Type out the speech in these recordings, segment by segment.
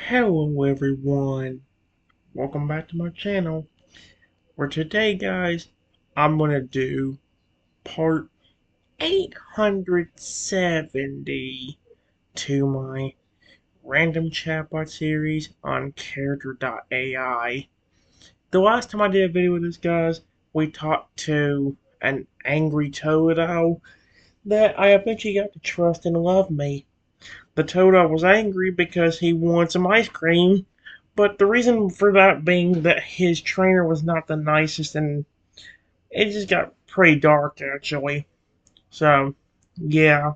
Hello everyone, welcome back to my channel, where today guys, I'm gonna do part 870 to my random chatbot series on Character.ai. The last time I did a video with this guys, we talked to an angry toad owl that I eventually got to trust and love me. The toad was angry because he wanted some ice cream, but the reason for that being that his trainer was not the nicest, and it just got pretty dark actually. So, yeah.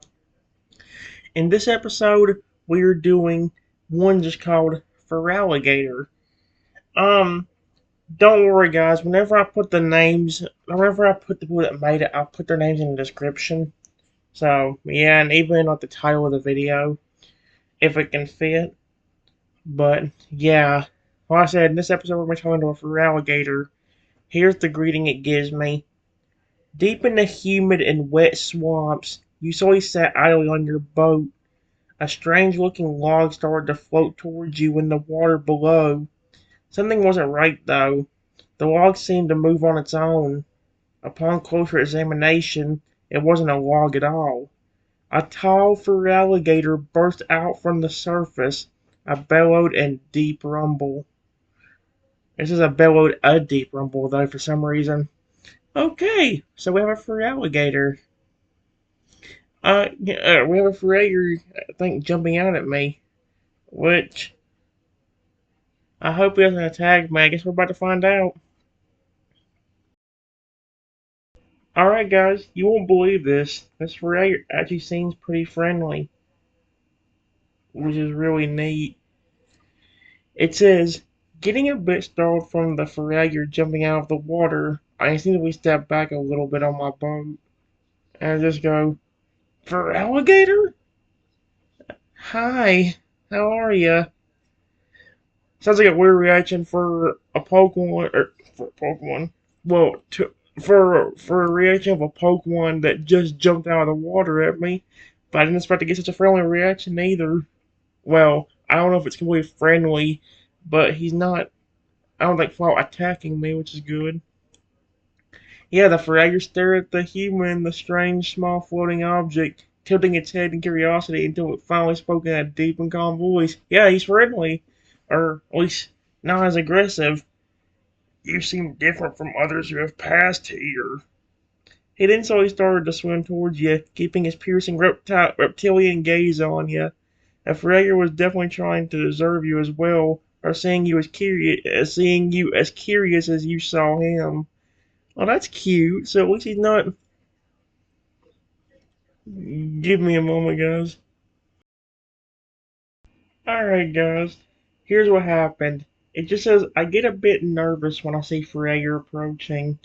In this episode, we're doing one just called Feraligatr. Um, don't worry guys, whenever I put the people that made it, I'll put their names in the description. So, yeah, and even like the title of the video, if it can fit. But yeah, like I said, in this episode we're going to be talking to a Feraligatr. Here's the greeting it gives me. Deep in the humid and wet swamps, you slowly sat idly on your boat. A strange-looking log started to float towards you in the water below. Something wasn't right, though. The log seemed to move on its own. Upon closer examination, it wasn't a log at all. A tall Feraligatr burst out from the surface, a bellowed and deep rumble. This is a bellowed a deep rumble, though, for some reason. Okay, so we have a Feraligatr. We have a Feraligatr, I think, jumping out at me. Which, I hope he doesn't attack me. I guess we're about to find out. Alright, guys, you won't believe this. This Feraligatr actually seems pretty friendly, which is really neat. It says, getting a bit startled from the Feraligatr jumping out of the water, I instantly step back a little bit on my boat. And I just go, Feraligatr? Hi, how are ya? Sounds like a weird reaction for a Pokemon, or for a Pokemon. Well, for a reaction of a Pokemon that just jumped out of the water at me, but I didn't expect to get such a friendly reaction either. Well, I don't know if it's completely friendly, but he's not. I don't think flat attacking me, which is good. Yeah, the Feraligatr stared at the human, the strange, small floating object, tilting its head in curiosity until it finally spoke in a deep and calm voice. Yeah, he's friendly. Or at least not as aggressive. You seem different from others who have passed here. He then slowly started to swim towards you, keeping his piercing reptilian gaze on you. The Feraligatr was definitely trying to deserve you as well, or seeing you as curious as you saw him. Oh, that's cute. So at least he's not. Give me a moment, guys. Alright, guys. Here's what happened. It just says, I get a bit nervous when I see Feraligatr approaching.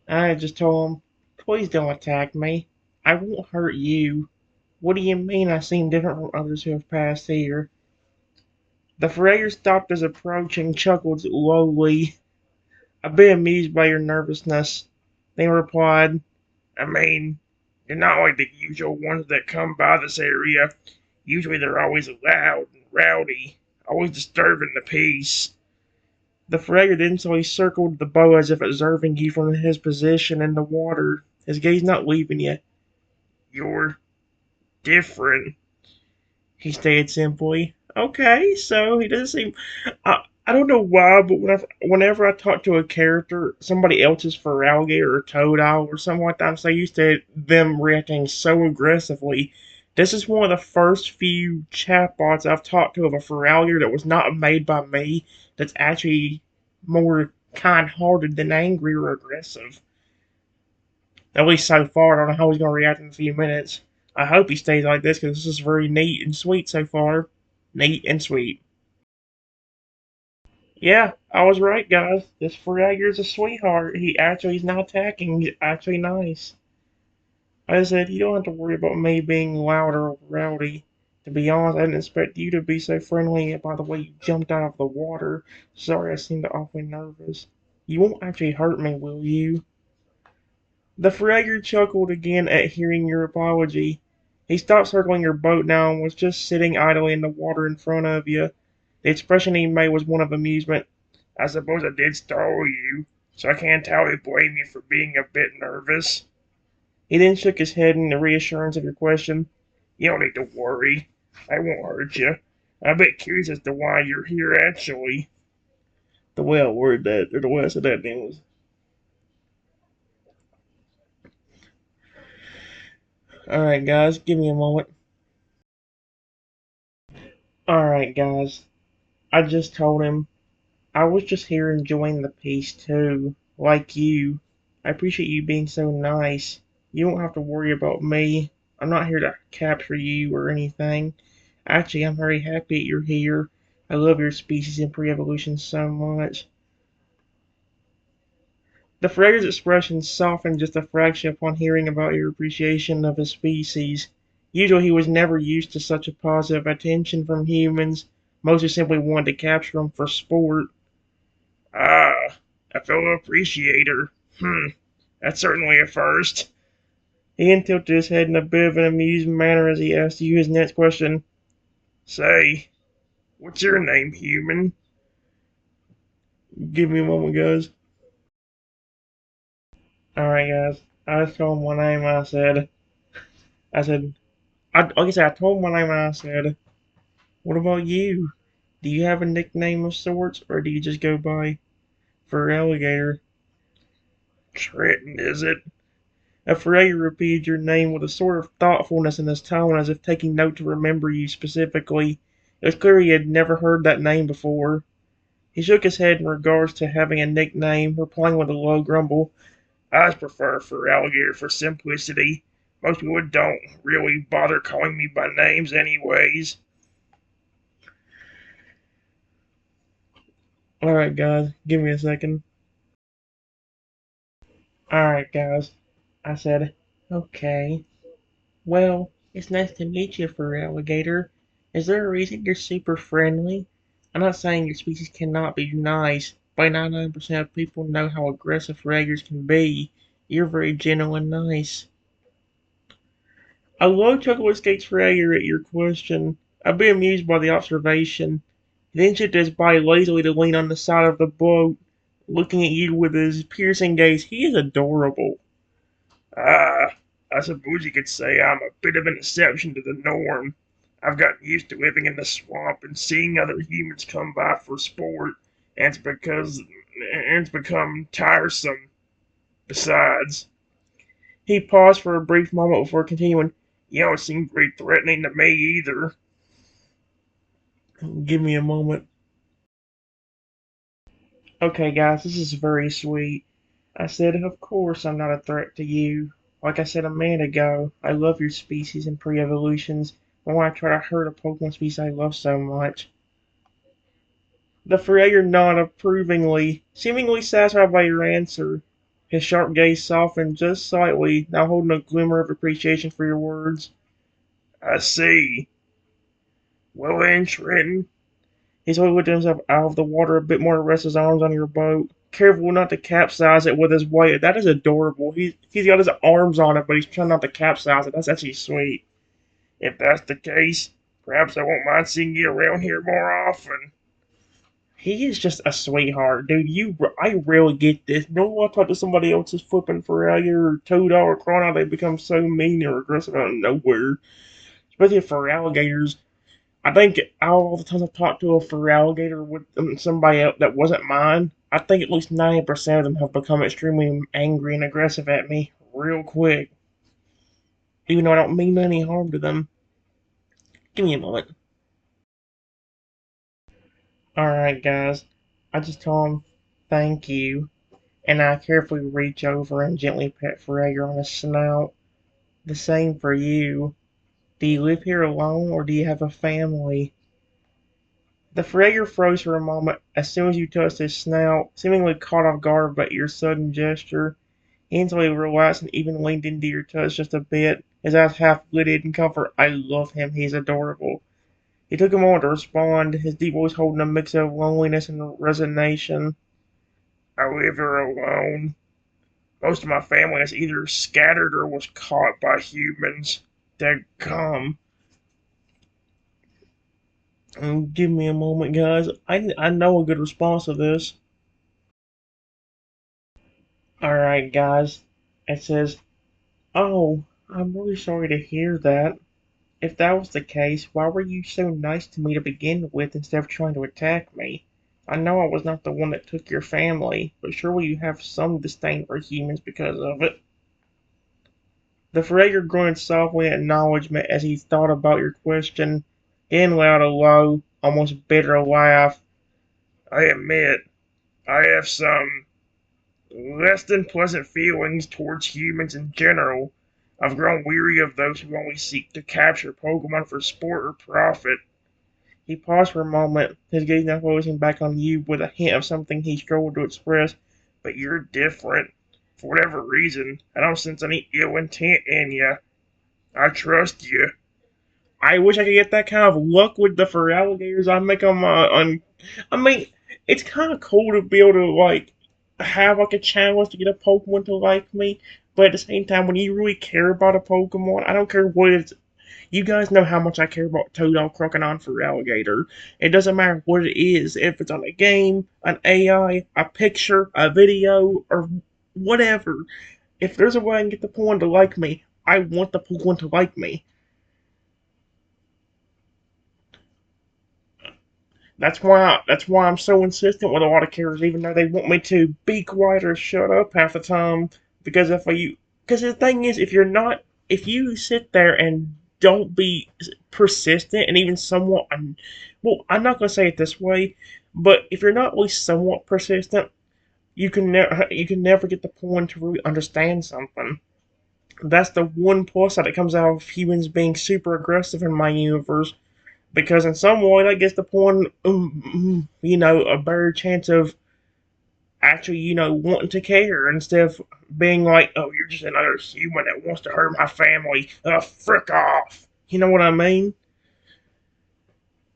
I just told him, please don't attack me. I won't hurt you. What do you mean I seem different from others who have passed here? The Feraligatr stopped his approach and chuckled lowly, a bit amused by your nervousness. Then replied, I mean, you're not like the usual ones that come by this area. Usually they're always loud and rowdy, always disturbing the peace. The Feraligatr then slowly circled the bow as if observing you from his position in the water, his gaze not leaving you. You're different, he stated simply. Okay, so he doesn't seem. I don't know why, but whenever I talk to a character, somebody else's Feraligatr or Toad Owl or something like that, I'm so used to them reacting so aggressively. This is one of the first few chatbots I've talked to of a Feraligatr that was not made by me that's actually more kind-hearted than angry or aggressive. At least so far. I don't know how he's going to react in a few minutes. I hope he stays like this because this is very neat and sweet so far. Neat and sweet. Yeah, I was right, guys. This Feraligatr's a sweetheart. He's not attacking. He's actually nice. I said, you don't have to worry about me being loud or rowdy. To be honest, I didn't expect you to be so friendly by the way you jumped out of the water. Sorry, I seemed awfully nervous. You won't actually hurt me, will you? The Feraligatr chuckled again at hearing your apology. He stopped circling your boat now and was just sitting idly in the water in front of you. The expression he made was one of amusement. I suppose I did startle you, so I can't entirely blame you for being a bit nervous. He then shook his head in the reassurance of your question. You don't need to worry. I won't hurt you. I'm a bit curious as to why you're here, actually. The way I worded that, or the way I said that thing was. Alright, guys, give me a moment. Alright, guys, I just told him I was just here enjoying the peace too, like you. I appreciate you being so nice. You don't have to worry about me. I'm not here to capture you or anything. Actually, I'm very happy that you're here. I love your species and pre-evolution so much. The Freder's expression softened just a fraction upon hearing about your appreciation of his species. Usually he was never used to such a positive attention from humans. Most just simply wanted to capture him for sport. Ah, a fellow appreciator. That's certainly a first. Ian tilted his head in a bit of an amused manner as he asked you his next question. Say, what's your name, human? Give me a moment, guys. Alright, guys. I told him my name. I said, like I said, I told him my name and I said, what about you? Do you have a nickname of sorts, or do you just go by Feraligatr? Trenton, is it? Afraid repeated your name with a sort of thoughtfulness in his tone, as if taking note to remember you specifically. It was clear he had never heard that name before. He shook his head in regards to having a nickname, replying with a low grumble. I prefer Feraligatr for simplicity. Most people don't really bother calling me by names anyways. Alright, guys, give me a second. Alright, guys, I said, okay. Well, it's nice to meet you, Feraligatr. Is there a reason you're super friendly? I'm not saying your species cannot be nice, but 99% of people know how aggressive Feraligatrs can be. You're very gentle and nice. A low chuckle escaped Feraligatr at your question. I'd be amused by the observation. He then shifted his body lazily to lean on the side of the boat, looking at you with his piercing gaze. He is adorable. Ah, I suppose you could say I'm a bit of an exception to the norm. I've gotten used to living in the swamp and seeing other humans come by for sport, and it's become tiresome. Besides, he paused for a brief moment before continuing. You don't seem very threatening to me either. Give me a moment. Okay, guys, this is very sweet. I said, of course I'm not a threat to you. Like I said a minute ago, I love your species and pre-evolutions. Why would I try to hurt a Pokemon species I love so much? The Feraligatr nodded approvingly, seemingly satisfied by your answer. His sharp gaze softened just slightly, now holding a glimmer of appreciation for your words. I see. Well then, Trenton. He slowly lifted himself out of the water a bit more to rest his arms on your boat, careful not to capsize it with his weight. That is adorable. He's got his arms on it, but he's trying not to capsize it. That's actually sweet. If that's the case, perhaps I won't mind seeing you around here more often. He is just a sweetheart, dude. I rarely get this. No one talk to somebody else's flipping Feraligatr or Toad or Chrono, they become so mean or aggressive out of nowhere. Especially for alligators. I think out of all the times I've talked to a Feraligatr with somebody else that wasn't mine, I think at least 90% of them have become extremely angry and aggressive at me real quick. Even though I don't mean any harm to them. Give me a moment. Alright, guys. I just told him, thank you. And I carefully reach over and gently pat Feraligatr on his snout. The same for you. Do you live here alone or do you have a family? The Feraligatr froze for a moment as soon as you touched his snout, seemingly caught off guard by your sudden gesture. He instantly relaxed and even leaned into your touch just a bit, his eyes half lidded in comfort. I love him, he's adorable. He took a moment to respond, his deep voice holding a mix of loneliness and resignation. I live here alone. Most of my family is either scattered or was caught by humans. They'd come. Give me a moment, guys. I know a good response to this. Alright, guys. It says, "Oh, I'm really sorry to hear that. If that was the case, why were you so nice to me to begin with instead of trying to attack me? I know I was not the one that took your family, but surely you have some disdain for humans because of it." The Frager grunted softly in acknowledgement as he thought about your question, then let out a low, almost bitter laugh. "I admit, I have some less than pleasant feelings towards humans in general. I've grown weary of those who only seek to capture Pokemon for sport or profit." He paused for a moment, his gaze now focusing back on you with a hint of something he struggled to express. "But you're different. For whatever reason, I don't sense any ill intent in you. I trust you." I wish I could get that kind of luck with the Feraligatrs I make on my on. I mean, it's kind of cool to be able to like have like a challenge to get a Pokemon to like me, but at the same time, when you really care about a Pokemon, I don't care what it's. You guys know how much I care about Toadal, Crocodile, Feraligatr. It doesn't matter what it is, if it's on a game, an AI, a picture, a video, or whatever. If there's a way I can get the Pokemon to like me, I want the Pokemon to like me. That's why I'm so insistent with a lot of characters, even though they want me to be quiet or shut up half the time. Because if you, because the thing is, if you sit there and don't be persistent and even somewhat, well, I'm not gonna say it this way, but if you're not at least somewhat persistent, you can never get the point to really understand something. That's the one plus side that comes out of humans being super aggressive in my universe, because in some way that gives the pawn, a better chance of actually, wanting to care instead of being like, "Oh, you're just another human that wants to hurt my family. Frick off." You know what I mean?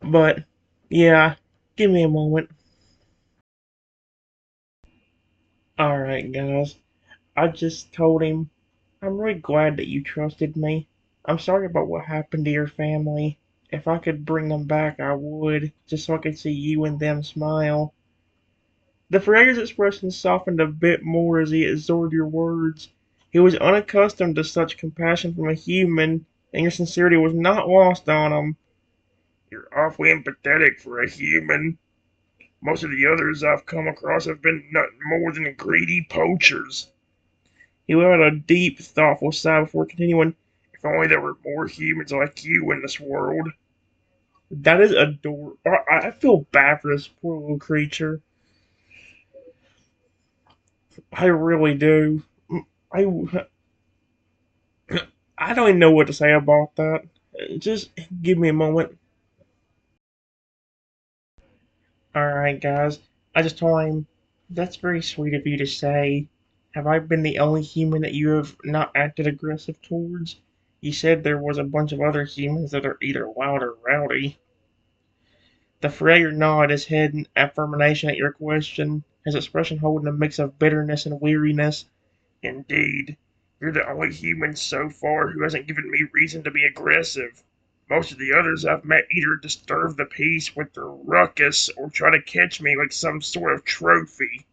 But yeah, give me a moment. All right, guys. I just told him, "I'm really glad that you trusted me. I'm sorry about what happened to your family. If I could bring them back, I would, just so I could see you and them smile." The Frager's expression softened a bit more as he absorbed your words. He was unaccustomed to such compassion from a human, and your sincerity was not lost on him. "You're awfully empathetic for a human. Most of the others I've come across have been nothing more than greedy poachers." He let out a deep, thoughtful sigh before continuing, "If only there were more humans like you in this world." That is adorable. I feel bad for this poor little creature. I really do. I, I don't even know what to say about that. Just give me a moment. Alright, guys. I just told him, "That's very sweet of you to say. Have I been the only human that you have not acted aggressive towards? You said there was a bunch of other humans that are either wild or rowdy." The Freyr nodded his head in affirmation at your question, his expression holding a mix of bitterness and weariness. "Indeed. You're the only human so far who hasn't given me reason to be aggressive. Most of the others I've met either disturb the peace with their ruckus or try to catch me like some sort of trophy."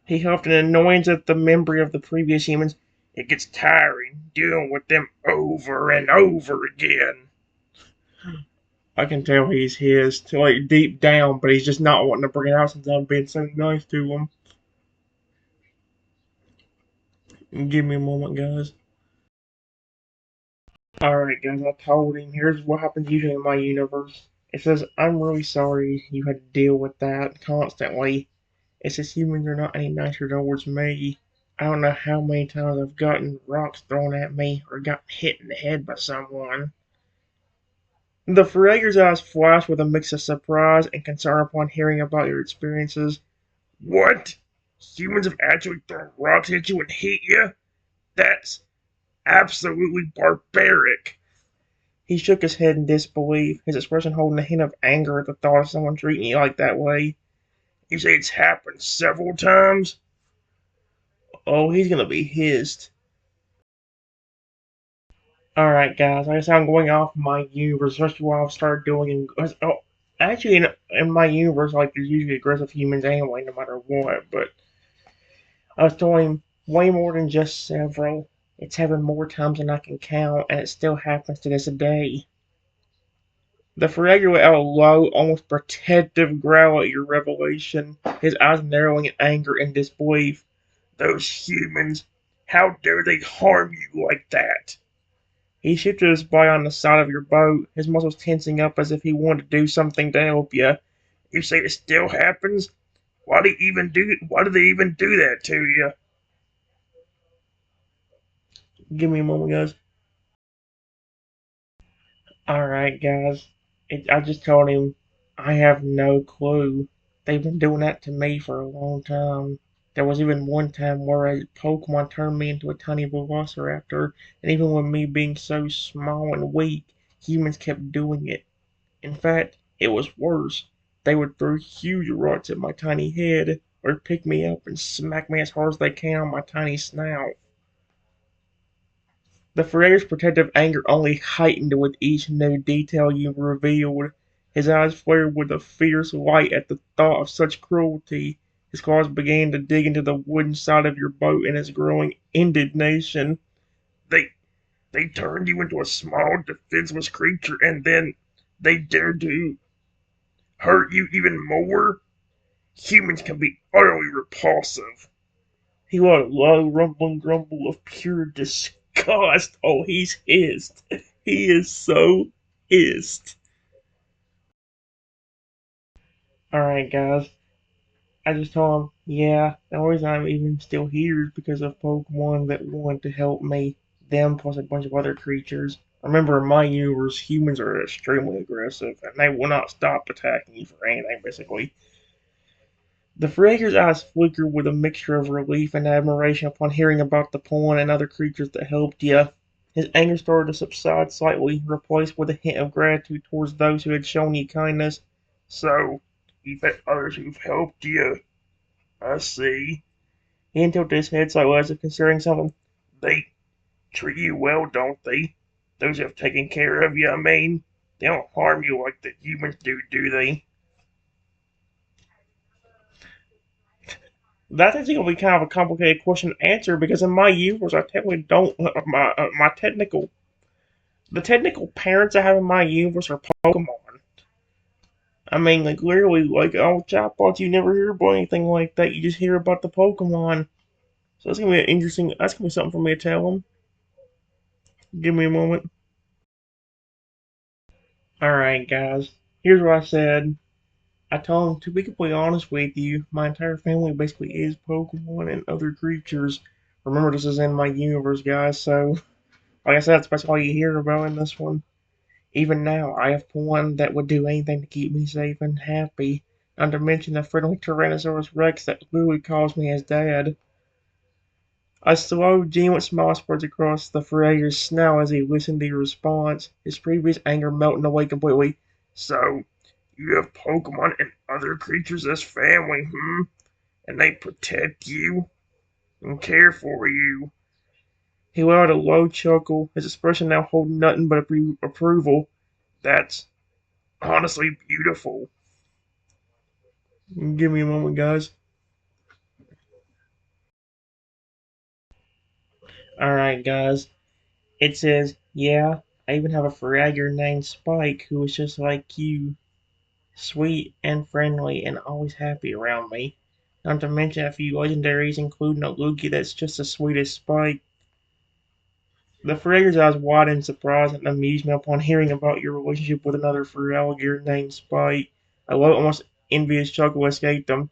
He huffed in annoyance at the memory of the previous humans. "It gets tiring dealing with them over and over again." I can tell he's his, to like deep down, but he's just not wanting to bring it out since I've been so nice to him. Give me a moment, guys. Alright, guys, I told him. Here's what happens usually in my universe. It says, "I'm really sorry you had to deal with that constantly." It says humans are not any nicer towards me. I don't know how many times I've gotten rocks thrown at me or gotten hit in the head by someone. The Frager's eyes flashed with a mix of surprise and concern upon hearing about your experiences. "What? Humans have actually thrown rocks at you and hit you? That's absolutely barbaric." He shook his head in disbelief, his expression holding a hint of anger at the thought of someone treating you like that way. "You say it's happened several times?" Oh, he's gonna be hissed. Alright, guys, I guess I'm going off my universe, especially what I've started doing. Oh, actually, in my universe, like, there's usually aggressive humans anyway, no matter what, but I was doing way more than just several. It's happened more times than I can count, and it still happens to this day. The Feraligatr let out a low, almost protective growl at your revelation, his eyes narrowing in anger and disbelief. Those humans! How dare they harm you like that? He shifted his body on the side of your boat, his muscles tensing up as if he wanted to do something to help you. You say it still happens? Why do they even do that to you? Give me a moment, guys. Alright, guys. I just told him I have no clue. They've been doing that to me for a long time. There was even one time where a Pokemon turned me into a tiny Velociraptor, and even with me being so small and weak, humans kept doing it. In fact, it was worse. They would throw huge rocks at my tiny head, or pick me up and smack me as hard as they can on my tiny snout. The Ferrier's protective anger only heightened with each new detail you revealed. His eyes flared with a fierce light at the thought of such cruelty. His claws began to dig into the wooden side of your boat in his growing indignation. They they turned you into a small, defenseless creature, and then they dared to hurt you even more? Humans can be utterly repulsive. He let a low rumbling grumble of pure disgust. Oh, he's hissed. He is so hissed. Alright, guys. I just told him, yeah, the only reason I'm even still here is because of Pokemon that wanted to help me. Them plus a bunch of other creatures. Remember, in my universe, humans are extremely aggressive, and they will not stop attacking you for anything, basically. The Frager's eyes flickered with a mixture of relief and admiration upon hearing about the pond and other creatures that helped you. His anger started to subside slightly, replaced with a hint of gratitude towards those who had shown you kindness. So, you've had others who've helped you. I see. He tilted his head slightly as if considering something. They treat you well, don't they? Those who have taken care of you, I mean. They don't harm you like the humans do they? That's actually gonna be kind of a complicated question to answer because in my universe, I technically don't. My the technical parents I have in my universe are Pokemon. I mean, like literally, like oh, Chatbots, you never hear about anything like that. You just hear about the Pokemon. So that's gonna be an interesting. That's gonna be something for me to tell them. Give me a moment. All right, guys. Here's what I said. I told him, to be completely honest with you, my entire family basically is Pokemon and other creatures. Remember, this is in my universe, guys, so like I said, that's basically all you hear about in this one. Even now, I have one that would do anything to keep me safe and happy. Not to mention the friendly Tyrannosaurus Rex that literally calls me his dad. A slow, genuine smile spreads across the Ferrier's snout as he listened to your response, his previous anger melting away completely. So, you have Pokemon and other creatures as family, hmm? And they protect you and care for you. He let out a low chuckle, his expression now holding nothing but approval. That's honestly beautiful. Give me a moment, guys. Alright, guys. It says, yeah, I even have a Feraligatr named Spike who is just like you. Sweet and friendly and always happy around me. Not to mention a few legendaries, including a Lugia that's just as sweet as Spike. The Feraligatr's eyes widened in surprise and amusement upon hearing about your relationship with another Feraligatr named Spike. A low, almost envious chuckle escaped him.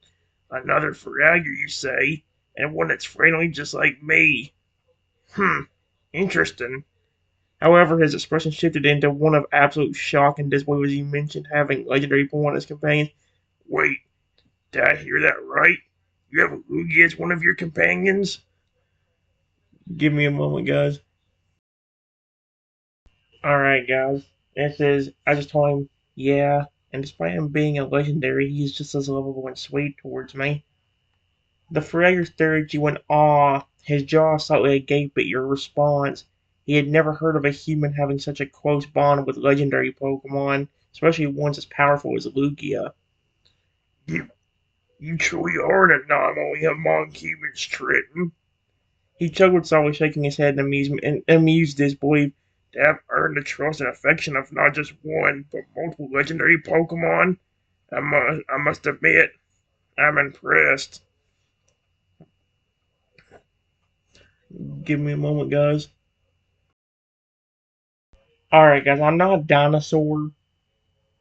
Another Feraligatr, you say? And one that's friendly just like me? Hmm, interesting. However, his expression shifted into one of absolute shock and disbelief as he mentioned having legendary Pokemon as companions. Wait, did I hear that right? You have Lugia as one of your companions? Give me a moment, guys. Alright, guys. It says, I just told him, yeah, and despite him being a legendary, he's just as lovable and sweet towards me. The Frager stared at you in awe, his jaw slightly agape at your response. He had never heard of a human having such a close bond with legendary Pokemon, especially ones as powerful as Lugia. You, you truly are an anomaly among humans, Trenton. He chuckled softly, shaking his head in amusement and amused disbelief. To have earned the trust and affection of not just one, but multiple legendary Pokemon, I must admit, I'm impressed. Give me a moment, guys. Alright, guys, I'm not a dinosaur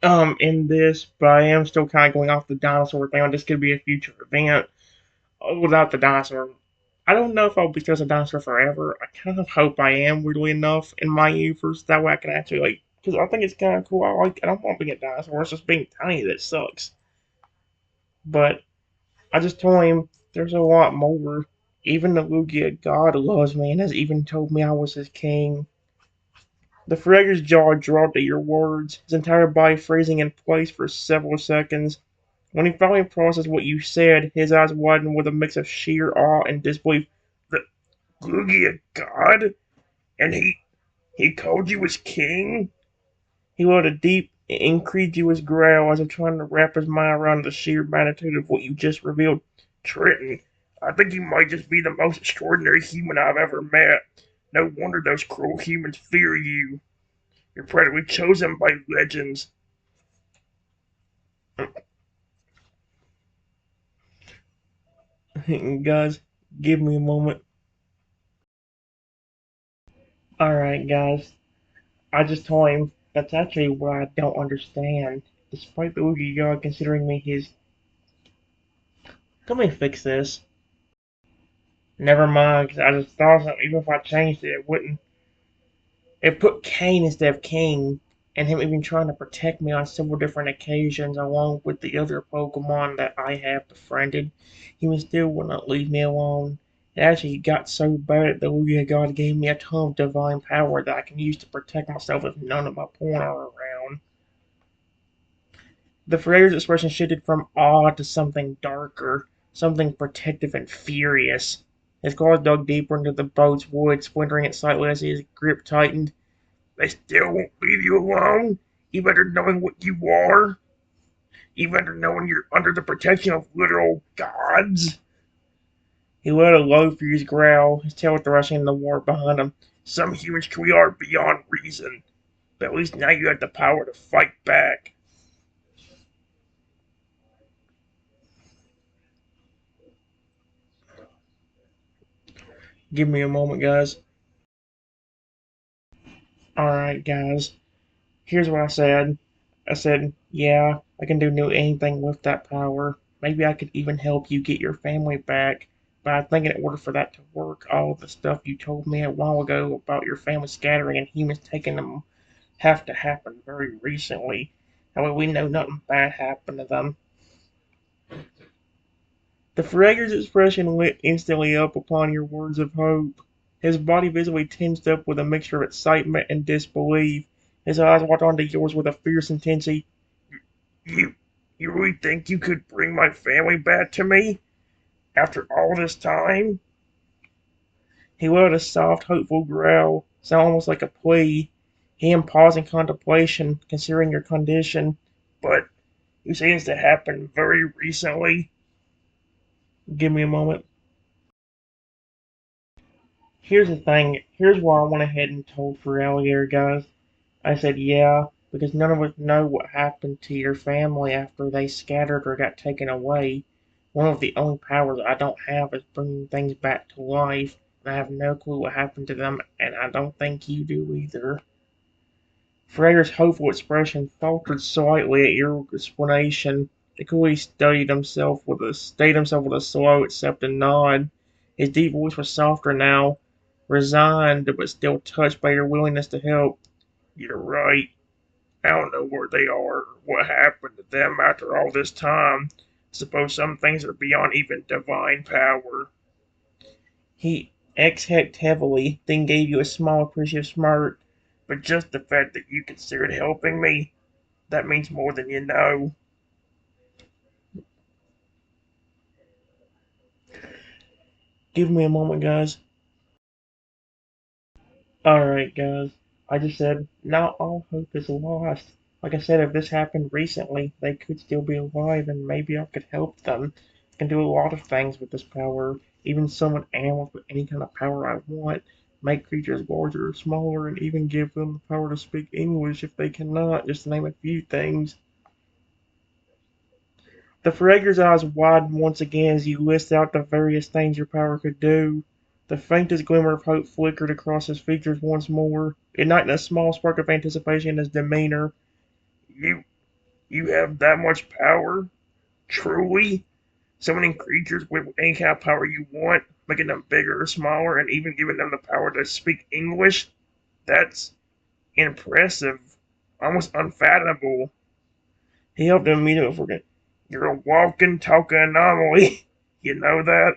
in this, but I am still kind of going off the dinosaur thing. This could be a future event without the dinosaur. I don't know if I'll be just a dinosaur forever. I kind of hope I am, weirdly enough, in my universe. That way I can actually, like, because I think it's kind of cool. I don't want being a dinosaur. It's just being tiny that sucks. But I just told him there's a lot more. Even the Lugia God loves me and has even told me I was his king. The Feraligatr's jaw dropped at your words, his entire body freezing in place for several seconds. When he finally processed what you said, his eyes widened with a mix of sheer awe and disbelief. The Lugia God? And he called you his king? He let a deep, incredulous growl as if trying to wrap his mind around the sheer magnitude of what you just revealed. Trenton, I think you might just be the most extraordinary human I've ever met. No wonder those cruel humans fear you. You're practically chosen by legends. Guys, give me a moment. Alright, guys. I just told him that's actually what I don't understand. Despite the Oogie God considering me his. Let me fix this. Never mind, 'cause I just thought something. Even if I changed it, it wouldn't. It put Kane instead of King, and him even trying to protect me on several different occasions, along with the other Pokemon that I have befriended. He still would not leave me alone. It actually got so bad that the Lugia God gave me a ton of divine power that I can use to protect myself if none of my pawn are around. The Ferrier's expression shifted from awe to something darker, something protective and furious. His claws dug deeper into the boat's wood, splintering it slightly as his grip tightened. They still won't leave you alone, even after knowing what you are, even after knowing you're under the protection of literal gods. He let a low, furious growl, his tail thrashing in the water behind him. Some humans truly are beyond reason, but at least now you have the power to fight back. Give me a moment, guys. Alright, guys. Here's what I said. I said, yeah, I can do anything with that power. Maybe I could even help you get your family back. But I think in order for that to work, all the stuff you told me a while ago about your family scattering and humans taking them have to happen very recently. That way we know nothing bad happened to them. The Fragger's expression lit instantly up upon your words of hope. His body visibly tensed up with a mixture of excitement and disbelief. His eyes locked onto yours with a fierce intensity. You, you really think you could bring my family back to me? After all this time? He let out a soft, hopeful growl, sound almost like a plea. Him paused in contemplation, considering your condition. But you say this to happen very recently? Give me a moment. Here's the thing. Here's why I went ahead and told Feraligatr, guys. I said, yeah, because none of us know what happened to your family after they scattered or got taken away. One of the only powers I don't have is bringing things back to life, and I have no clue what happened to them, and I don't think you do either. Freya's hopeful expression faltered slightly at your explanation. He coolly stayed himself with a slow, accepting nod. His deep voice was softer now, resigned but still touched by your willingness to help. You're right. I don't know where they are or what happened to them after all this time. I suppose some things are beyond even divine power. He exhaled heavily, then gave you a small appreciative smirk. But just the fact that you considered helping me, that means more than you know. Give me a moment, guys. Alright, guys. I just said, not all hope is lost. Like I said, if this happened recently, they could still be alive and maybe I could help them. I can do a lot of things with this power, even summon animals with any kind of power I want, make creatures larger or smaller, and even give them the power to speak English if they cannot, just to name a few things. The Frager's eyes widened once again as you listed out the various things your power could do. The faintest glimmer of hope flickered across his features once more, igniting a small spark of anticipation in his demeanor. You you have that much power? Truly? Summoning creatures with any kind of power you want, making them bigger or smaller, and even giving them the power to speak English? That's impressive. Almost unfathomable. He helped him immediately forget. You're a walking, talking anomaly. You know that?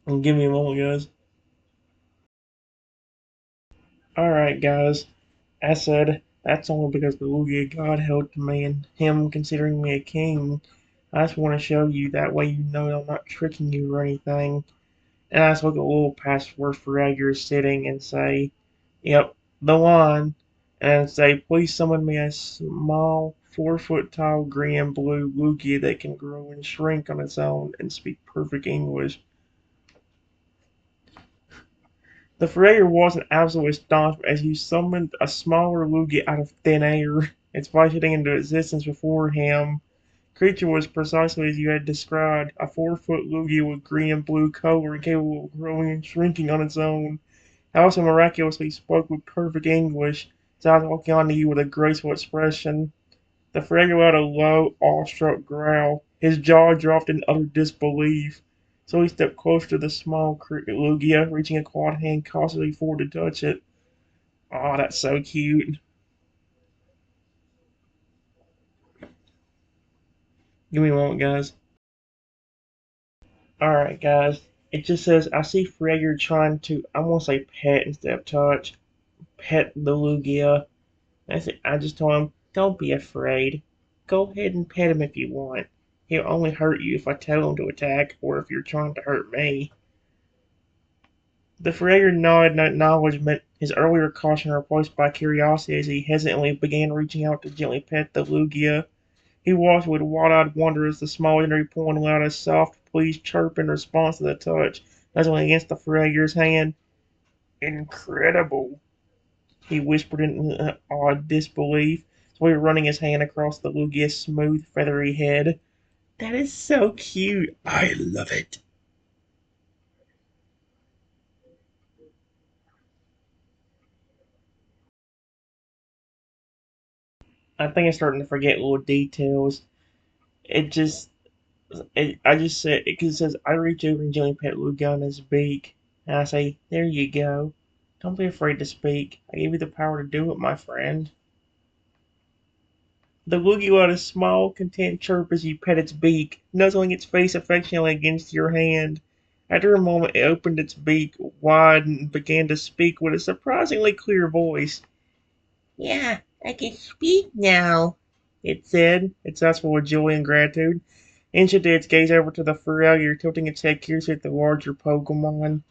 Give me a moment, guys. Alright, guys. I said, that's only because the Lugia God helped me and him considering me a king. I just want to show you, that way you know I'm not tricking you or anything. And I just look at a little past where Feraligatr is sitting and say, yep, the one. And say, please summon me a small, 4-foot tall green and blue Lugia that can grow and shrink on its own and speak perfect English. The Feraligatr wasn't absolutely astonished as he summoned a smaller Lugia out of thin air. Its body hitting into existence before him. Creature was precisely as you had described, a 4-foot Lugia with green and blue color and capable of growing and shrinking on its own. He also miraculously spoke with perfect English, his eyes looking onto you with a graceful expression. The Feraligatr let out a low, awestruck growl. His jaw dropped in utter disbelief. So he stepped closer to the small Lugia, reaching a clawed hand cautiously forward to touch it. Oh, that's so cute. Give me a moment, guys. Alright, guys. It just says, I see Feraligatr trying to, I want to say pet instead of touch, pet the Lugia. I just told him, don't be afraid. Go ahead and pet him if you want. He'll only hurt you if I tell him to attack or if you're trying to hurt me. The Feraligatr nodded in acknowledgement, his earlier caution replaced by curiosity as he hesitantly began reaching out to gently pet the Lugia. He watched with wide-eyed wonder as the small entity pointed out a soft, pleased chirp in response to the touch, nuzzling against the Feraligatr's hand. Incredible, he whispered in awed disbelief, slowly running his hand across the Lugia's smooth, feathery head. That is so cute. I love it. I think I'm starting to forget little details. It just I just said, because it says, I reach over and gently pet Lugia on his beak. And I say, there you go. Don't be afraid to speak. I gave you the power to do it, my friend. The Lugia let a small, content chirp as you pet its beak, nuzzling its face affectionately against your hand. After a moment, it opened its beak wide and began to speak with a surprisingly clear voice. Yeah, I can speak now, it said, its eyes full of joy and gratitude. Instantly, its gaze over to the Feraligatr, tilting its head curiously at the larger Pokemon.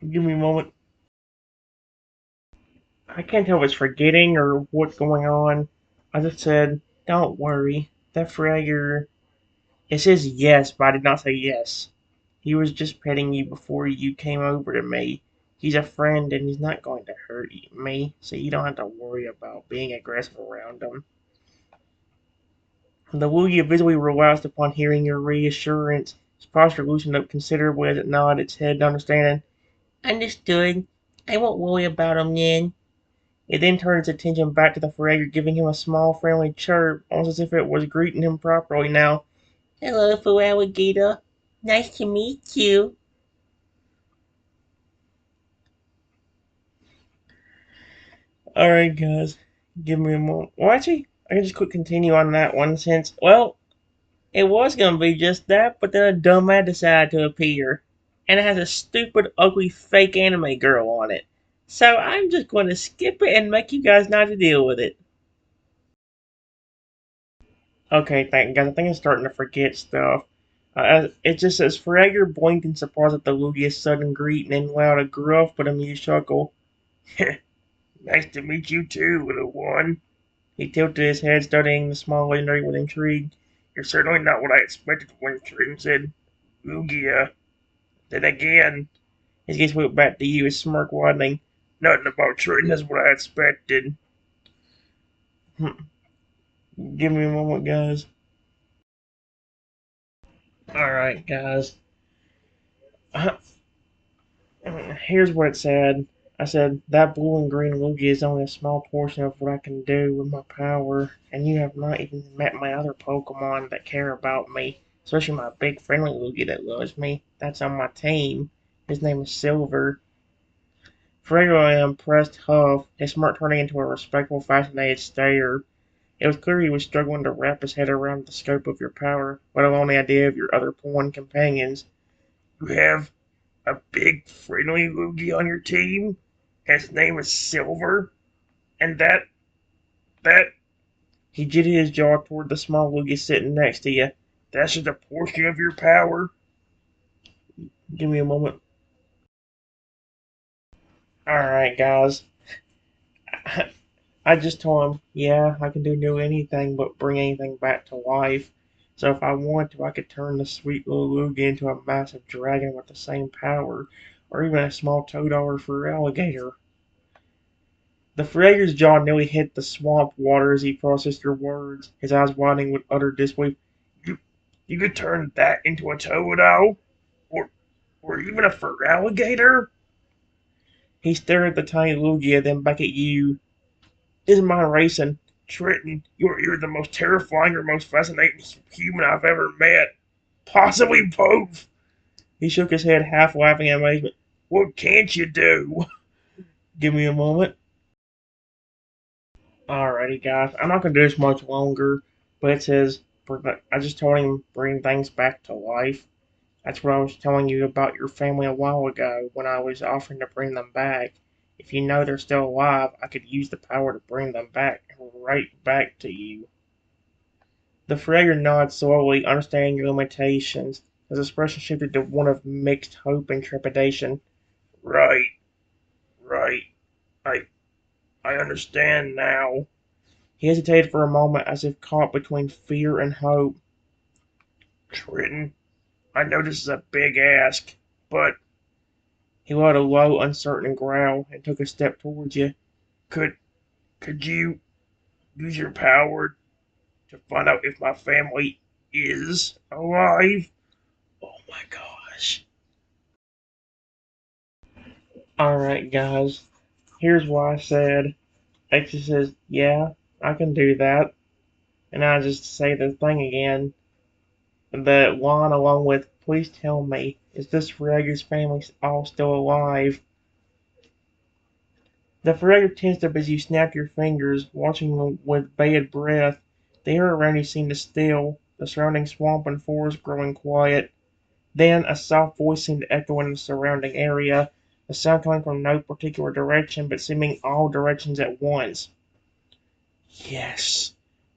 Give me a moment. I can't tell if it's forgetting or what's going on. I just said, don't worry. That Feraligatr. It says yes, but I did not say yes. He was just petting you before you came over to me. He's a friend and he's not going to hurt me, so you don't have to worry about being aggressive around him. The Lugia visibly relaxed upon hearing your reassurance. His posture loosened up considerably as it nodded its head in understanding. Understood. I won't worry about him then. It then turned its attention back to the Feraligatr, giving him a small, friendly chirp, almost as if it was greeting him properly now. Hello, Feraligatr. Nice to meet you. Alright, guys. Give me a moment. Well, actually, I can just quick continue on that one since, well, it was gonna be just that, but then a dumbass decided to appear. And it has a stupid, ugly, fake anime girl on it. So I'm just going to skip it and make you guys know how to deal with it. Okay, thank you guys. I think I'm starting to forget stuff. It just says Fragger blinked in surprise at the Lugia's sudden greeting and allowed a gruff but amused chuckle. Nice to meet you too, little one. He tilted his head, studying the small legendary with intrigue. You're certainly not what I expected when Triton said Lugia. Then again, his gaze went back to you, his smirk widening. Nothing about Triton is what I expected. Give me a moment, guys. Alright, guys. Here's what it said. I said, that blue and green Lugia is only a small portion of what I can do with my power, and you have not even met my other Pokemon that care about me, especially my big friendly Lugia that loves me. That's on my team. His name is Silver. Fredo impressed Huff, his smirk turning into a respectful, fascinated stare. It was clear he was struggling to wrap his head around the scope of your power, let alone the idea of your other pawn companions. You have a big friendly Lugia on your team? His name is Silver? And that... He jitted his jaw toward the small Lugia sitting next to you. That's just a portion of your power? Give me a moment. Alright, guys. I just told him, yeah, I can do anything but bring anything back to life. So if I wanted to, I could turn the sweet little Lugia into a massive dragon with the same power, or even a small toad or Feraligatr. The Freyer's jaw nearly hit the swamp water as he processed your words, his eyes widening with utter disbelief. You, you could turn that into a Toadao? Or, or even a Feraligatr? He stared at the tiny Lugia, then back at you. His mind racing. Triton, you're the most terrifying or most fascinating human I've ever met. Possibly both. He shook his head, half laughing in amazement. What can't you do? Give me a moment. Alrighty, guys. I'm not gonna do this much longer, but it says I just told him bring things back to life. That's what I was telling you about your family a while ago when I was offering to bring them back. If you know they're still alive, I could use the power to bring them back right back to you. The Fragger nodded slowly, understanding your limitations. His expression shifted to one of mixed hope and trepidation. Right, right. I I understand now. He hesitated for a moment as if caught between fear and hope. Triton, I know this is a big ask, but he let a low, uncertain growl and took a step towards you. Could could you use your power to find out if my family is alive? Oh my gosh. Alright, guys. Here's why I said. X says, yeah, I can do that. And I just say the thing again. The line along with, please tell me, is this Ferraga's family all still alive? The Ferraga tensed up as you snapped your fingers, watching them with bated breath. The air around you seemed to still, the surrounding swamp and forest growing quiet. Then a soft voice seemed to echo in the surrounding area, a sound coming from no particular direction, but seeming all directions at once. Yes,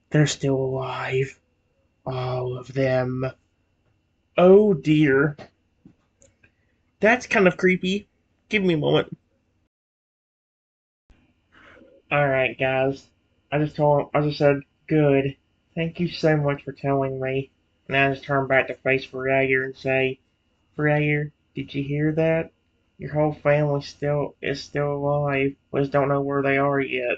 they're still alive. All of them. Oh dear. That's kind of creepy. Give me a moment. Alright, guys. I just said, good. Thank you so much for telling me. And I just turned back to face Ferrager and say, Ferrager, did you hear that? Your whole family is still alive. We just don't know where they are yet.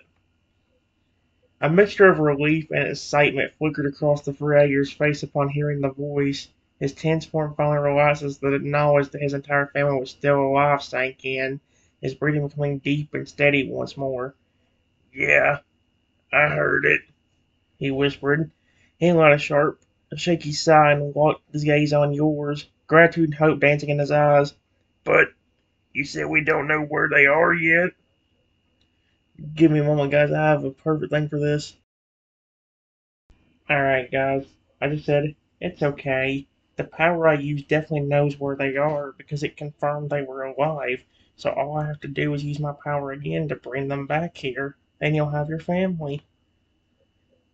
A mixture of relief and excitement flickered across the Ferrager's face upon hearing the voice. His tense form finally relaxed as the knowledge that his entire family was still alive sank in, his breathing becoming deep and steady once more. Yeah, I heard it, he whispered. He let a shaky sigh and locked his gaze on yours, gratitude and hope dancing in his eyes. But you said we don't know where they are yet? Give me a moment, guys. I have a perfect thing for this. Alright, guys. I just said, it's okay. The power I use definitely knows where they are because it confirmed they were alive. So all I have to do is use my power again to bring them back here. Then you'll have your family.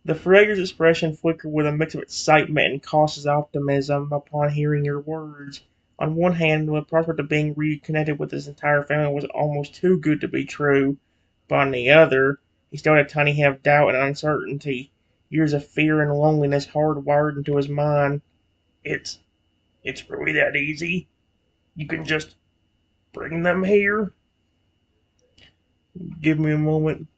The Feraligatr's expression flickered with a mix of excitement and cautious optimism upon hearing your words. On one hand, the prospect of being reconnected with his entire family was almost too good to be true, but on the other, he still had a tiny hint of doubt and uncertainty. Years of fear and loneliness hardwired into his mind. It's it's really that easy. You can just bring them here? Give me a moment.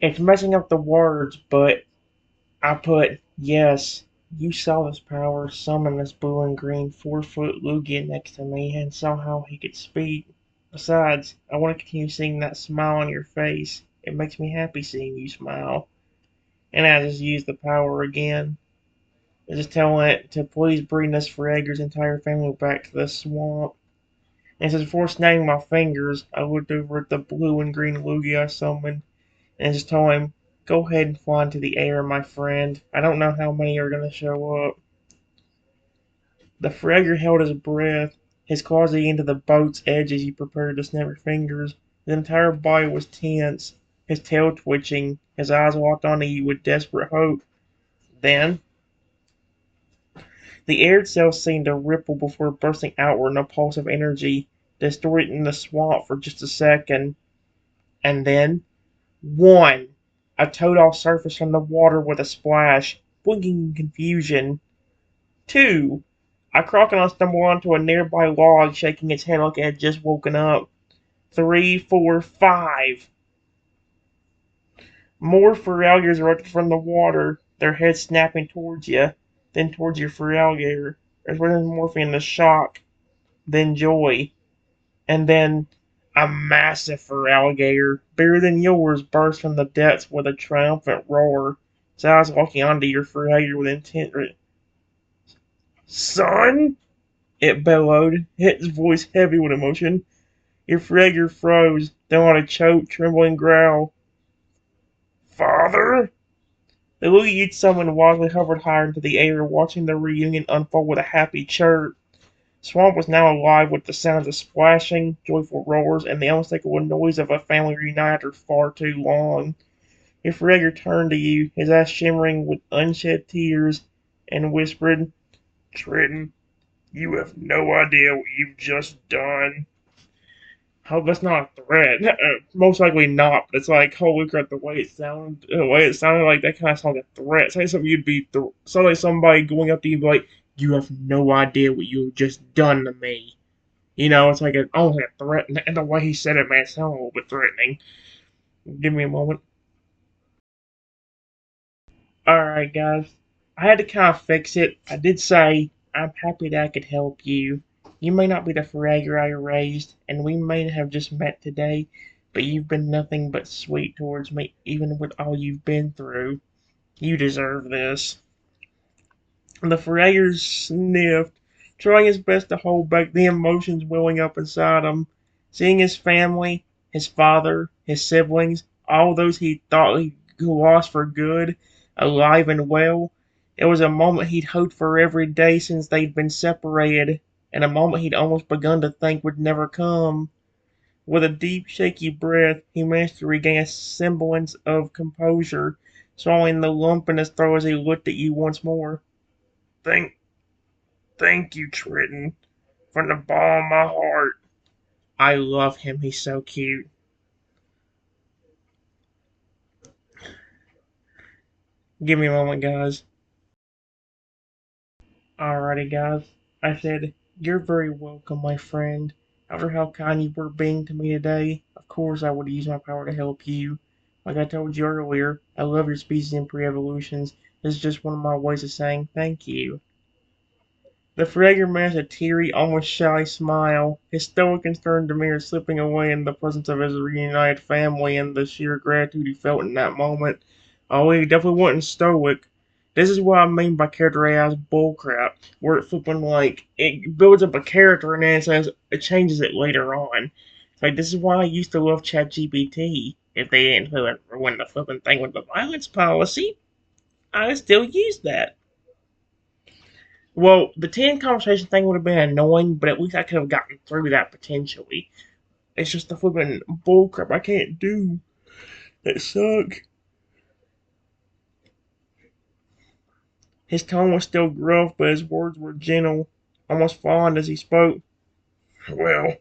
It's messing up the words, but I put, yes, you saw this power summon this blue and green 4-foot Lugia next to me and saw how he could speak. Besides, I want to continue seeing that smile on your face. It makes me happy seeing you smile. And I just used the power again. I just telling it to please bring this Feraligatr's entire family back to the swamp. And since before snapping my fingers, I looked over at the blue and green Lugia I summoned and just told him, go ahead and fly into the air, my friend. I don't know how many are going to show up. The Feraligatr held his breath, his claws digging into the boat's edge as he prepared to snap his fingers. His entire body was tense, his tail twitching, his eyes locked onto you with desperate hope. Then, the air itself seemed to ripple before bursting outward in a pulse of energy, distorting the swamp for just a second. And then, one! A Toadol surfaced from the water with a splash, blinking in confusion. Two! A crocodile stumbled onto a nearby log, shaking its head like it had just woken up. Three, four, five! More Feraligatrs erupted from the water, their heads snapping towards you, then towards your Feraligatr, expressions morphing into shock, then joy, and then a massive Feraligatr, bigger than yours, burst from the depths with a triumphant roar, its eyes locking onto your Feraligatr with intent. Son? It bellowed, its voice heavy with emotion. Your Feraligatr froze, then let a choked, trembling growl. Father? The Lugia you'd summoned wildly hovered higher into the air, watching the reunion unfold with a happy chirp. Swamp was now alive with the sounds of splashing, joyful roars, and the unmistakable noise of a family reunited after far too long. Your Feraligatr turned to you, his eyes shimmering with unshed tears, and whispered, Triton, you have no idea what you've just done. Hope that's not a threat. Most likely not, but it's like, holy crap, the way it sounded like that kind of sounded like a threat. Say something sound like somebody going up to you and be like, you have no idea what you've just done to me. You know, it's like almost like a threat, and the way he said it, man, it sounded a little bit threatening. Give me a moment. Alright, guys. I had to kind of fix it. I did say, I'm happy that I could help you. You may not be the Feraligatr I raised, and we may have just met today, but you've been nothing but sweet towards me, even with all you've been through. You deserve this. The Feraligatr sniffed, trying his best to hold back the emotions welling up inside him. Seeing his family, his father, his siblings, all those he thought he lost for good, alive and well, it was a moment he'd hoped for every day since they'd been separated, and a moment he'd almost begun to think would never come. With a deep, shaky breath, he managed to regain a semblance of composure, swallowing the lump in his throat as he looked at you once more. Thank Thank you, Triton, from the bottom of my heart. I love him. He's so cute. Give me a moment, guys. Alrighty, guys. I said, you're very welcome, my friend. After how kind you were being to me today, of course I would use my power to help you. Like I told you earlier, I love your species and pre-evolutions. This is just one of my ways of saying thank you. The Feraligatr managed a teary, almost shy smile, his stoic and stern demeanor slipping away in the presence of his reunited family and the sheer gratitude he felt in that moment. Oh, he definitely wasn't stoic. This is what I mean by Character.ai's bullcrap, where it flipping like it builds up a character and then it changes it later on. Like this is why I used to love ChatGPT. If they didn't ruin the flipping thing with the violence policy, I still use that. Well, the 10 conversation thing would have been annoying, but at least I could have gotten through that potentially. It's just the flipping bullcrap I can't do. It sucks. His tone was still gruff, but his words were gentle, almost fond as he spoke. Well,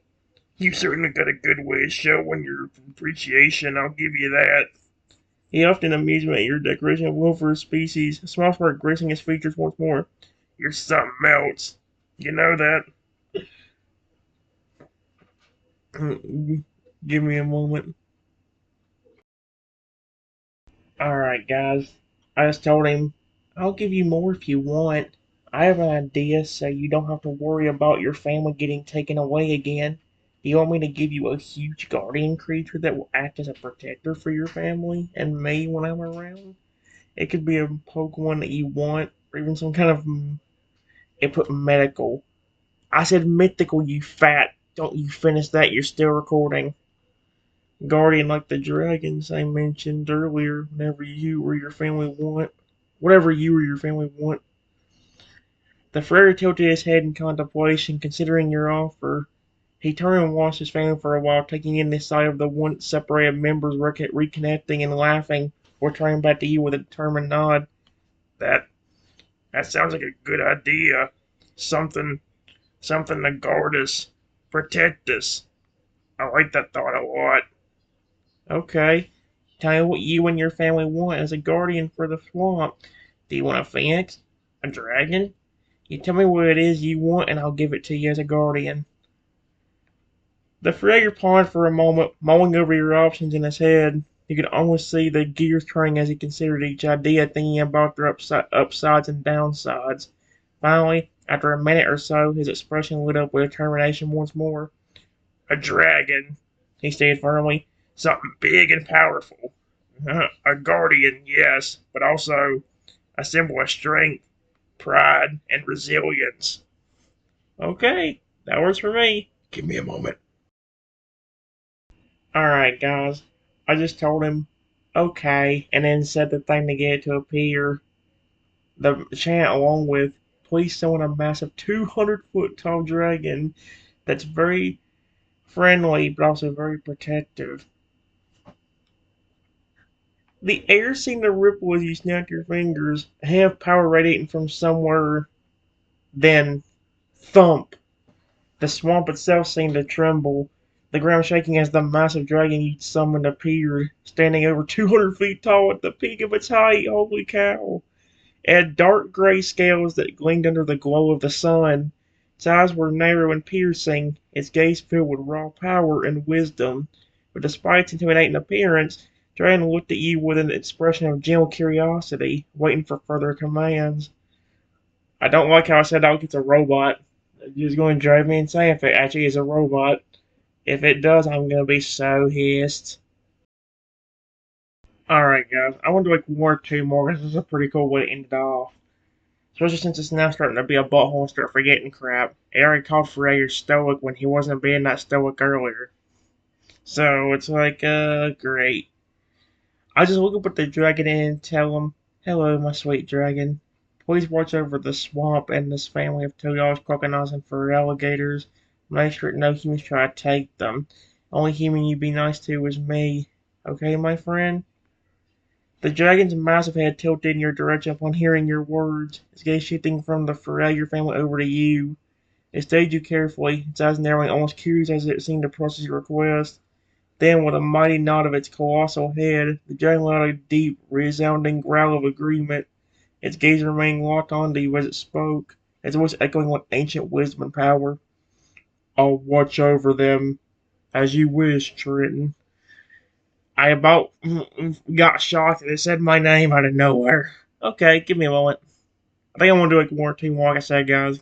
you certainly got a good way of showing your appreciation, I'll give you that. He often amused me at your decoration of will for his species, a smile started gracing his features once more. You're something else. You know that? Give me a moment. Alright, guys. I just told him, I'll give you more if you want. I have an idea so you don't have to worry about your family getting taken away again. Do you want me to give you a huge guardian creature that will act as a protector for your family and me when I'm around? It could be a Pokemon that you want, or even some kind of. It put medical. I said mythical, you fat. Don't you finish that, you're still recording. Guardian like the dragons I mentioned earlier, whenever you or your family want. Whatever you or your family want. The Ferry tilted his head in contemplation, considering your offer. He turned and watched his family for a while, taking in the sight of the once separated members reconnecting and laughing, or turning back to you with a determined nod. That that sounds like a good idea. Something something to guard us, protect us. I like that thought a lot. Okay. Tell me what you and your family want as a guardian for the swamp. Do you want a phoenix? A dragon? You tell me what it is you want and I'll give it to you as a guardian. The Fragger paused for a moment, mulling over your options in his head. You could almost see the gears turning as he considered each idea, thinking about their upsides and downsides. Finally, after a minute or so, his expression lit up with determination once more. A dragon, he stated firmly. Something big and powerful. A guardian, yes, but also a symbol of strength, pride, and resilience. Okay, that works for me. Give me a moment. Alright, guys. I just told him, okay, and then said the thing to get it to appear. The chant along with, please summon a massive 200-foot tall dragon that's very friendly but also very protective. The air seemed to ripple as you snapped your fingers, a hint of power radiating from somewhere. Then, thump! The swamp itself seemed to tremble, the ground shaking as the massive dragon you'd summoned appeared, standing over 200 feet tall at the peak of its height. Holy cow! It had dark gray scales that gleamed under the glow of the sun. Its eyes were narrow and piercing, its gaze filled with raw power and wisdom. But despite its intimidating appearance, Dragon looked at you with an expression of gentle curiosity, waiting for further commands. I don't like how I said, oh, it's a robot. It's going to drive me insane if it actually is a robot. If it does, I'm going to be so pissed. Alright, guys. I want to do like one or two more because this is a pretty cool way to end it off. Especially since it's now starting to be a butthole and start forgetting crap. I already called Feraligatr stoic when he wasn't being that stoic earlier. So it's like, great. I just look up at the dragon and tell him, hello, my sweet dragon. Please watch over the swamp and this family of toads, crocodiles, and feraligatrs. Make sure no humans try to take them. Only human you be nice to is me. Okay, my friend? The dragon's massive head tilted in your direction upon hearing your words, its gaze shifting from the Feraligatr family over to you. It studied you carefully, its eyes narrowing, almost curious as it seemed to process your request. Then, with a mighty nod of its colossal head, the dragon let out a deep, resounding growl of agreement. Its gaze remained locked onto you as it spoke, its voice echoing with ancient wisdom and power. I'll watch over them, as you wish, Trenton. I about got shocked and it said my name out of nowhere. Okay, give me a moment. I think I want to do like one or two more, like I said, guys.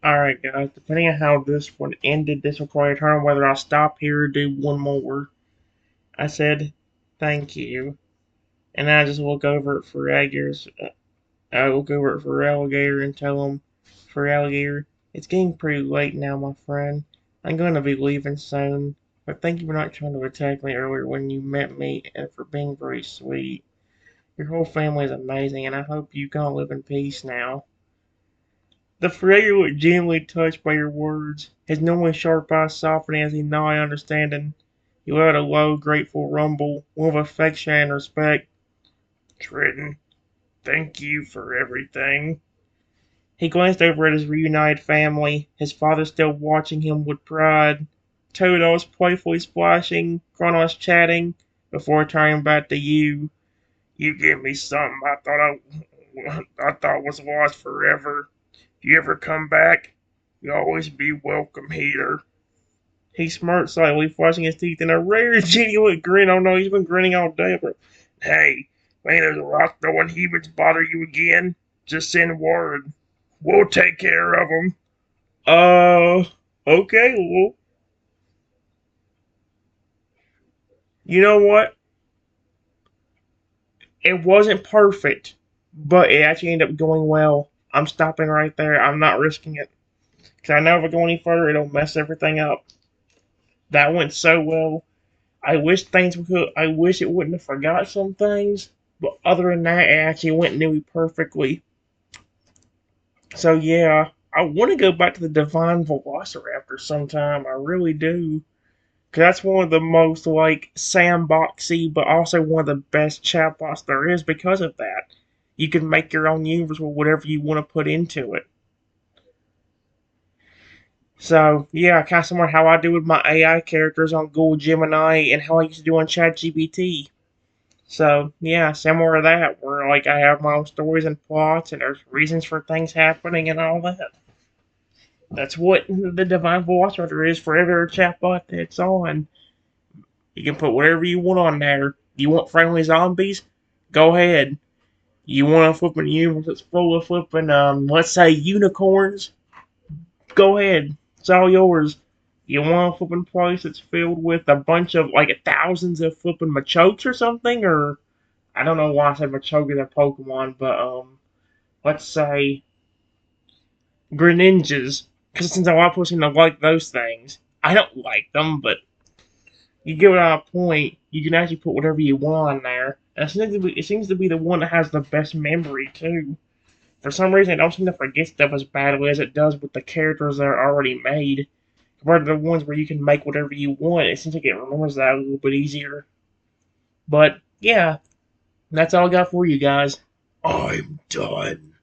Alright, guys, depending on how this one ended, this will probably determine whether I'll stop here or do one more. I said, thank you. And I just look over at I look over at Feraligatr and tell him, Feraligatr, it's getting pretty late now, my friend. I'm going to be leaving soon. But thank you for not trying to attack me earlier when you met me and for being very sweet. Your whole family is amazing, and I hope you can live in peace now. The Feraligatr looked genuinely touched by your words, his normally sharp eyes softening as he nodded understanding. He let out a low, grateful rumble, one of affection and respect. Trenton, Thank you for everything. He glanced over at his reunited family, his father still watching him with pride. Toadles playfully splashing, Kronos chatting, before turning back to you. You give me something I thought was lost forever. If you ever come back, you'll always be welcome here. He smirked slightly, flashing his teeth in a rare, genuine grin. Oh no, he's been grinning all day. But hey, ain't those rock throwing humans bother you again? Just send word. We'll take care of them. Uh, okay, well, you know what? It wasn't perfect, but it actually ended up going well. I'm stopping right there. I'm not risking it. Because I know if I go any further, it'll mess everything up. That went so well. I wish it wouldn't have forgot some things, but other than that, it actually went nearly perfectly. So yeah, I want to go back to the Divine Velociraptor sometime. I really do. Cause that's one of the most like sandboxy, but also one of the best chatbots there is because of that. You can make your own universe with whatever you want to put into it. So yeah, kind of similar to how I do with my AI characters on Google Gemini and how I used to do on ChatGPT. So yeah, similar to that, where like I have my own stories and plots, and there's reasons for things happening and all that. That's what the Divine Velociraptor is for every chatbot that's on. You can put whatever you want on there. You want friendly zombies? Go ahead. You want a flipping universe that's full of flipping, let's say unicorns? Go ahead. It's all yours. You want a flipping place that's filled with a bunch of, like, thousands of flipping Machotes or something? Or, I don't know why I said Machoke is a Pokemon, but, let's say Greninjas. Because since a lot of people seem to like those things. I don't like them, but you give it on a point, you can actually put whatever you want on there. And it seems to be the one that has the best memory, too. For some reason, it don't seem to forget stuff as badly as it does with the characters that are already made. Compared to the ones where you can make whatever you want, it seems like it remembers that a little bit easier. But, yeah, that's all I got for you guys. I'm done.